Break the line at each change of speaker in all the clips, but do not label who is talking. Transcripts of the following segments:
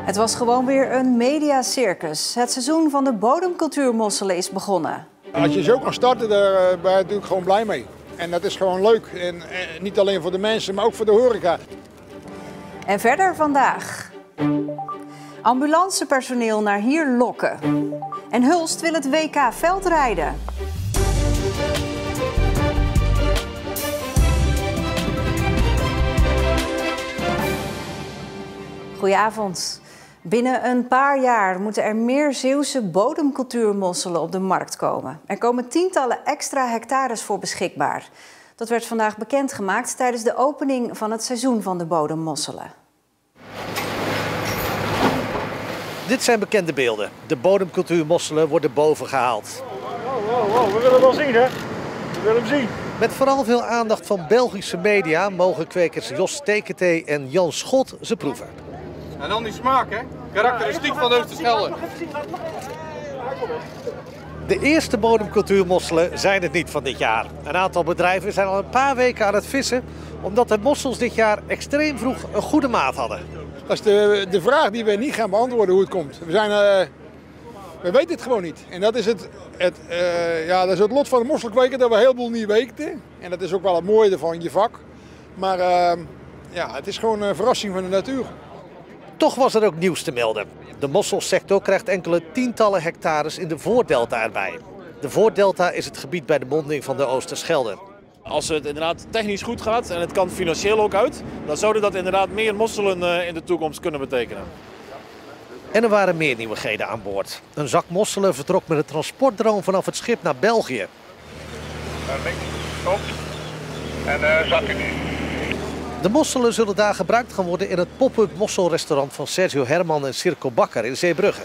Het was gewoon weer een mediacircus. Het seizoen van de bodemcultuurmosselen is begonnen.
Als je zo kan starten, daar ben je natuurlijk gewoon blij mee. En dat is gewoon leuk. En niet alleen voor de mensen, maar ook voor de horeca.
En verder vandaag. Ambulancepersoneel naar hier lokken. En Hulst wil het WK veldrijden. Goedenavond. Binnen een paar jaar moeten er meer Zeeuwse bodemcultuurmosselen op de markt komen. Er komen tientallen extra hectares voor beschikbaar. Dat werd vandaag bekendgemaakt tijdens de opening van het seizoen van de bodemmosselen.
Dit zijn bekende beelden. De bodemcultuurmosselen worden boven gehaald.
Wow, we willen hem wel zien, hè? We willen hem zien.
Met vooral veel aandacht van Belgische media mogen kwekers Jos Steketee en Jan Schot ze proeven.
En dan die smaak, hè? Karakteristiek van de Oosterschelde.
De eerste bodemcultuurmosselen zijn het niet van dit jaar. Een aantal bedrijven zijn al een paar weken aan het vissen, omdat de mossels dit jaar extreem vroeg een goede maat hadden.
Dat is de vraag die we niet gaan beantwoorden hoe het komt. We weten het gewoon niet. En dat is dat is het lot van de mosselkweker, dat we een heleboel niet weten. En dat is ook wel het mooie van je vak. Maar het is gewoon een verrassing van de natuur.
Toch was er ook nieuws te melden. De mosselsector krijgt enkele tientallen hectares in de Voordelta erbij. De Voordelta is het gebied bij de monding van de Oosterschelde.
Als het inderdaad technisch goed gaat en het kan financieel ook uit, dan zouden dat inderdaad meer mosselen in de toekomst kunnen betekenen.
En er waren meer nieuwigheden aan boord. Een zak mosselen vertrok met een transportdrone vanaf het schip naar België.
Perfect, top. En zak u nu.
De mosselen zullen daar gebruikt gaan worden in het pop-up mosselrestaurant van Sergio Herman en Circo Bakker in Zeebrugge.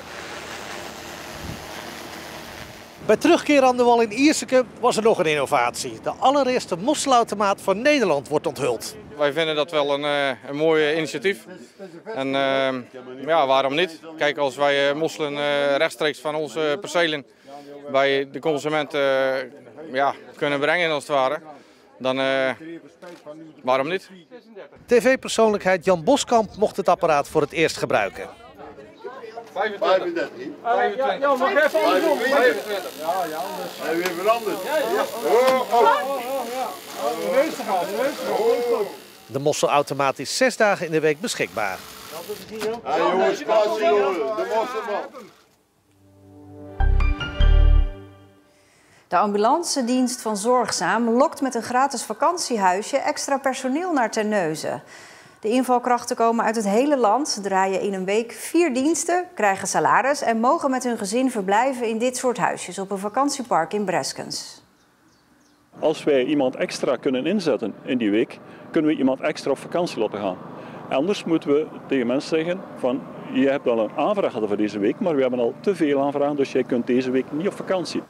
Bij terugkeer aan de wal in Ierseke was er nog een innovatie. De allereerste mosselautomaat van Nederland wordt onthuld.
Wij vinden dat wel een mooi initiatief. En waarom niet? Kijk, als wij mosselen rechtstreeks van onze percelen bij de consument kunnen brengen als het ware, dan waarom niet?
TV-persoonlijkheid Jan Boskamp mocht het apparaat voor het eerst gebruiken.
35.
Ja, mag even
25.
Hij weer veranderd.
De mosselautomaat is 6 dagen in de week beschikbaar.
Jongens, passie hoor, de mosselman.
De ambulancedienst van Zorgzaam lokt met een gratis vakantiehuisje extra personeel naar Terneuzen. De invalkrachten komen uit het hele land, draaien in een week 4 diensten, krijgen salaris en mogen met hun gezin verblijven in dit soort huisjes op een vakantiepark in Breskens.
Als wij iemand extra kunnen inzetten in die week, kunnen we iemand extra op vakantie laten gaan. Anders moeten we tegen mensen zeggen van, je hebt wel een aanvraag gehad voor deze week, maar we hebben al te veel aanvragen, dus jij kunt deze week niet op vakantie.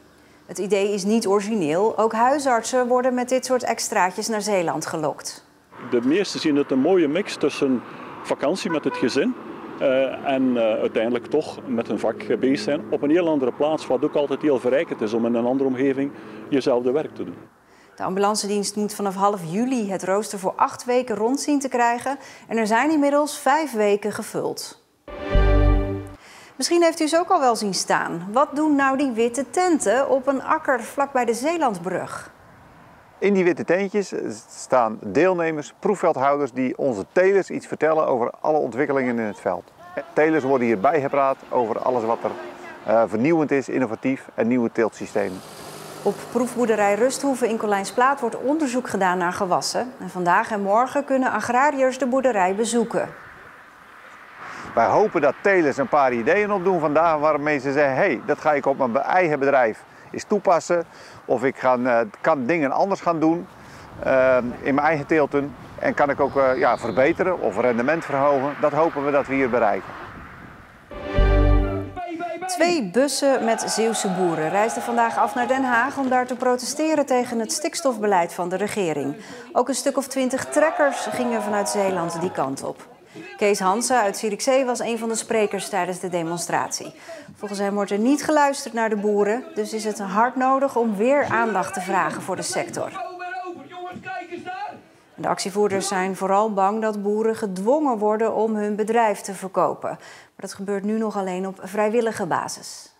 Het idee is niet origineel. Ook huisartsen worden met dit soort extraatjes naar Zeeland gelokt.
De meesten zien het een mooie mix tussen vakantie met het gezin en uiteindelijk toch met hun vak bezig zijn op een heel andere plaats, wat ook altijd heel verrijkend is om in een andere omgeving jezelfde werk te doen.
De ambulancedienst moet vanaf half juli het rooster voor 8 weken rond zien te krijgen en er zijn inmiddels 5 weken gevuld. Misschien heeft u ze ook al wel zien staan. Wat doen nou die witte tenten op een akker vlakbij de Zeelandbrug?
In die witte tentjes staan deelnemers, proefveldhouders die onze telers iets vertellen over alle ontwikkelingen in het veld. Telers worden hier bijgepraat over alles wat er vernieuwend is, innovatief en nieuwe teeltsystemen.
Op proefboerderij Rusthoeve in Colijnsplaat wordt onderzoek gedaan naar gewassen. En vandaag en morgen kunnen agrariërs de boerderij bezoeken.
Wij hopen dat telers een paar ideeën opdoen vandaag waarmee ze zeggen, hey, dat ga ik op mijn eigen bedrijf eens toepassen. Of ik kan dingen anders gaan doen in mijn eigen teelten. En kan ik ook verbeteren of rendement verhogen. Dat hopen we dat we hier bereiken.
2 bussen met Zeeuwse boeren reisden vandaag af naar Den Haag om daar te protesteren tegen het stikstofbeleid van de regering. Ook een stuk of 20 trekkers gingen vanuit Zeeland die kant op. Kees Hansen uit Zierikzee was een van de sprekers tijdens de demonstratie. Volgens hem wordt er niet geluisterd naar de boeren, dus is het hard nodig om weer aandacht te vragen voor de sector. De actievoerders zijn vooral bang dat boeren gedwongen worden om hun bedrijf te verkopen. Maar dat gebeurt nu nog alleen op vrijwillige basis.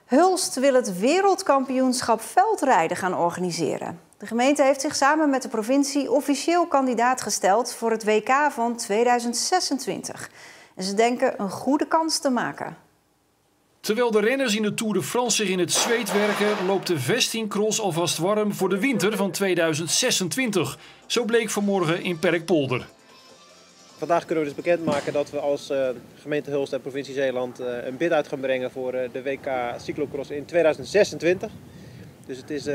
Hulst wil het wereldkampioenschap veldrijden gaan organiseren. De gemeente heeft zich samen met de provincie officieel kandidaat gesteld voor het WK van 2026. En ze denken een goede kans te maken.
Terwijl de renners in de Tour de France zich in het zweet werken, loopt de vestingcross alvast warm voor de winter van 2026. Zo bleek vanmorgen in Perkpolder.
Vandaag kunnen we dus bekendmaken dat we als gemeente Hulst en provincie Zeeland een bid uit gaan brengen voor de WK Cyclocross in 2026. Dus het is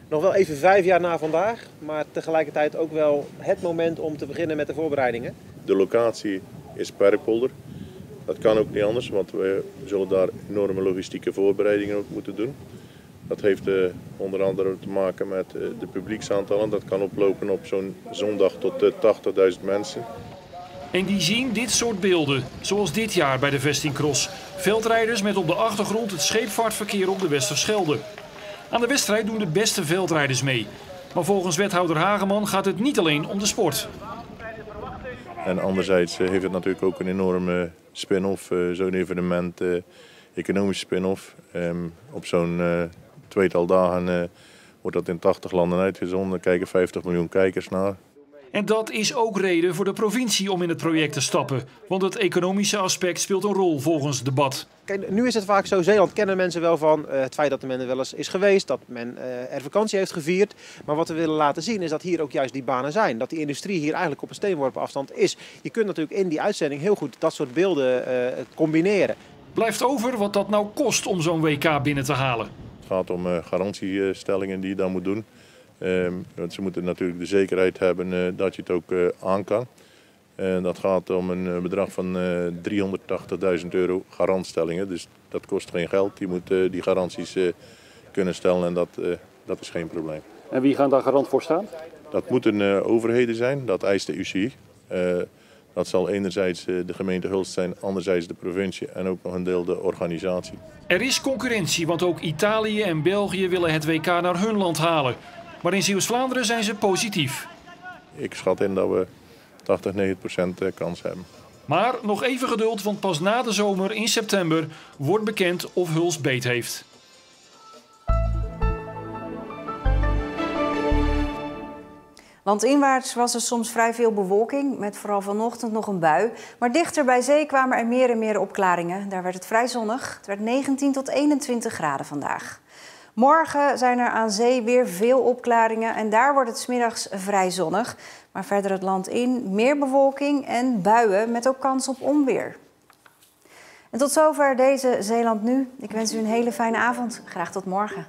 nog wel even 5 jaar na vandaag, maar tegelijkertijd ook wel het moment om te beginnen met de voorbereidingen.
De locatie is Perkpolder. Dat kan ook niet anders, want we zullen daar enorme logistieke voorbereidingen ook moeten doen. Dat heeft onder andere te maken met de publieksaantallen. Dat kan oplopen op zo'n zondag tot 80.000 mensen.
En die zien dit soort beelden, zoals dit jaar bij de vestingcross. Veldrijders met op de achtergrond het scheepvaartverkeer op de Westerschelde. Aan de wedstrijd doen de beste veldrijders mee. Maar volgens wethouder Hageman gaat het niet alleen om de sport.
En anderzijds heeft het natuurlijk ook een enorme spin-off, zo'n evenement, economische spin-off. Op zo'n 2-tal dagen wordt dat in 80 landen uitgezonden. Daar kijken 50 miljoen kijkers naar.
En dat is ook reden voor de provincie om in het project te stappen. Want het economische aspect speelt een rol volgens het debat.
Kijk, nu is het vaak zo, Zeeland kennen mensen wel van het feit dat men er wel eens is geweest, dat men er vakantie heeft gevierd. Maar wat we willen laten zien is dat hier ook juist die banen zijn. Dat die industrie hier eigenlijk op een steenworpen afstand is. Je kunt natuurlijk in die uitzending heel goed dat soort beelden combineren.
Blijft over wat dat nou kost om zo'n WK binnen te halen.
Het gaat om garantiestellingen die je dan moet doen. Want ze moeten natuurlijk de zekerheid hebben dat je het ook aan kan. Dat gaat om een bedrag van €380.000 garantstellingen. Dus dat kost geen geld. Je moet die garanties kunnen stellen en dat is geen probleem.
En wie gaan daar garant voor staan?
Dat moeten overheden zijn, dat eist de UCI. Dat zal enerzijds de gemeente Hulst zijn, anderzijds de provincie en ook nog een deel de organisatie.
Er is concurrentie, want ook Italië en België willen het WK naar hun land halen. Maar in Zeeuws-Vlaanderen zijn ze positief.
Ik schat in dat we 80-90% kans hebben.
Maar nog even geduld, want pas na de zomer in september wordt bekend of Hulst beet heeft.
Landinwaarts was er soms vrij veel bewolking, met vooral vanochtend nog een bui. Maar dichter bij zee kwamen er meer en meer opklaringen. Daar werd het vrij zonnig. Het werd 19 tot 21 graden vandaag. Morgen zijn er aan zee weer veel opklaringen en daar wordt het 's middags vrij zonnig. Maar verder het land in meer bewolking en buien met ook kans op onweer. En tot zover deze Zeeland Nu. Ik wens u een hele fijne avond. Graag tot morgen.